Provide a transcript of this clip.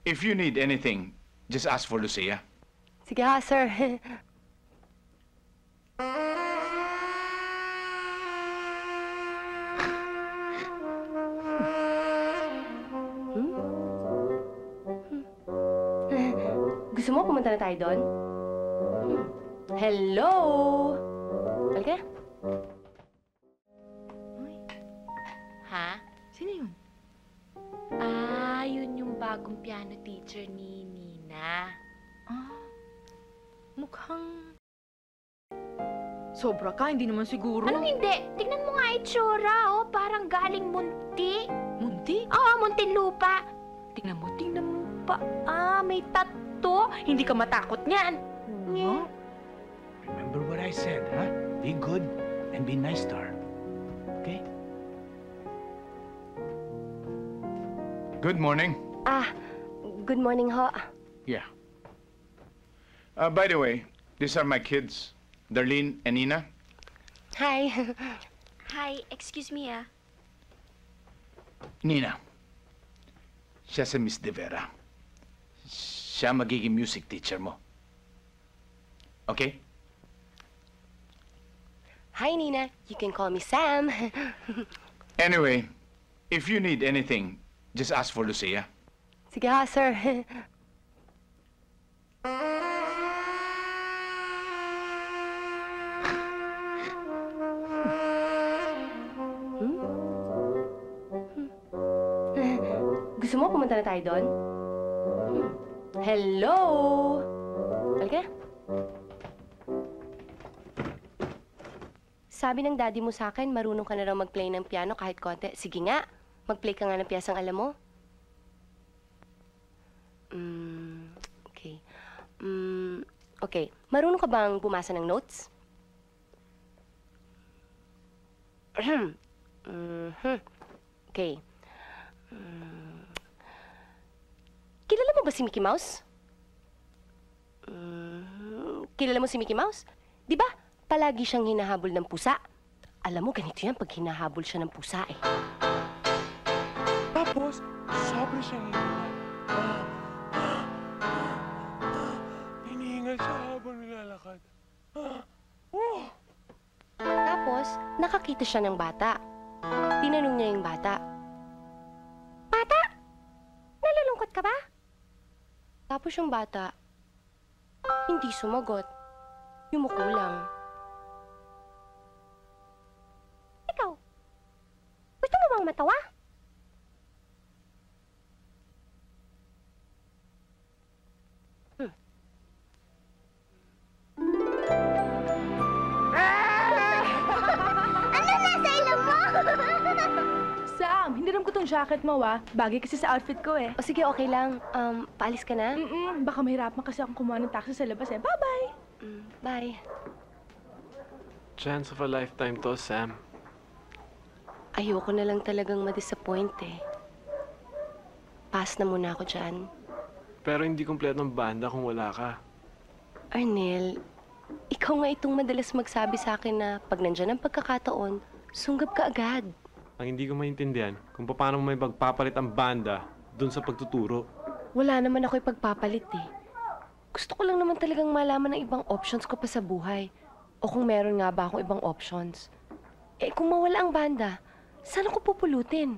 if you need anything, just ask for Lucia. Sige ha, sir. Gusto mo pumunta na tayo doon? Hello? Halika. Ha? Sino yun? Ah, yun yung bagong piano teacher ni Nina. Ah, mukhang... Sobra ka, hindi naman siguro. Anong hindi? Tingnan mo nga itsura, oh. Parang galing munti. Munti? Oo, Muntinlupa. Tingnan mo pa. Ah, may tattoo. Hindi ka matakot niyan. Huh? Remember what I said, huh? Be good and be nice to her. Okay? Good morning. Good morning ho. Yeah. By the way, these are my kids, Darlene and Nina. Hi. Hi, excuse me, ah. Nina, siya si Miss De Vera. Siya magiging music teacher mo. Okay? Hi, Nina. You can call me Sam. Anyway, if you need anything, just ask for Lucia. Sige ha, sir. Gusto mo pumunta na tayo doon? Hello? Halika. Sabi ng daddy mo sa akin, marunong ka na raw mag-play ng piano kahit konti. Sige nga, mag-play ka nga ng piyasang alam mo. Okay. Okay. Marunong ka bang bumasa ng notes? Okay. Kilala mo ba si Mickey Mouse? Kilala mo si Mickey Mouse? Di ba, palagi siyang hinahabol ng pusa. Alam mo, ganito yan pag hinahabol siya ng pusa eh. Tapos, sobra siyang hinihingal siya habang nilalakad. Tapos, nakakita siya ng bata. Tinanong niya yung bata. Bata? Nalulungkot ka ba? Tapos yung bata, hindi sumagot. Yumuko lang. Ikaw, gusto mo bang matawa? Ano nasa ilong mo? Sam, hiniram ko tong jacket mo, Bagay kasi sa outfit ko, eh. O sige, okay lang. Paalis ka na? Baka mahirapan kasi akong kumuha ng taxi sa labas, eh. Bye-bye! Bye. Chance of a lifetime to, Sam. Ayoko na lang talagang ma-disappoint eh. Pass na muna ako dyan. Pero hindi kompleto ng banda kung wala ka. Arnel, ikaw nga itong madalas magsabi sa akin na pag nandyan ang pagkakataon, sunggab ka agad. Ang hindi ko maintindihan kung paano mo may pagpapalit ang banda dun sa pagtuturo. Wala naman ako ipagpapalit eh. Gusto ko lang naman talagang malaman ng ibang options ko pa sa buhay. O kung meron nga ba akong ibang options. Eh kung mawala ang banda, saan ako pupulutin?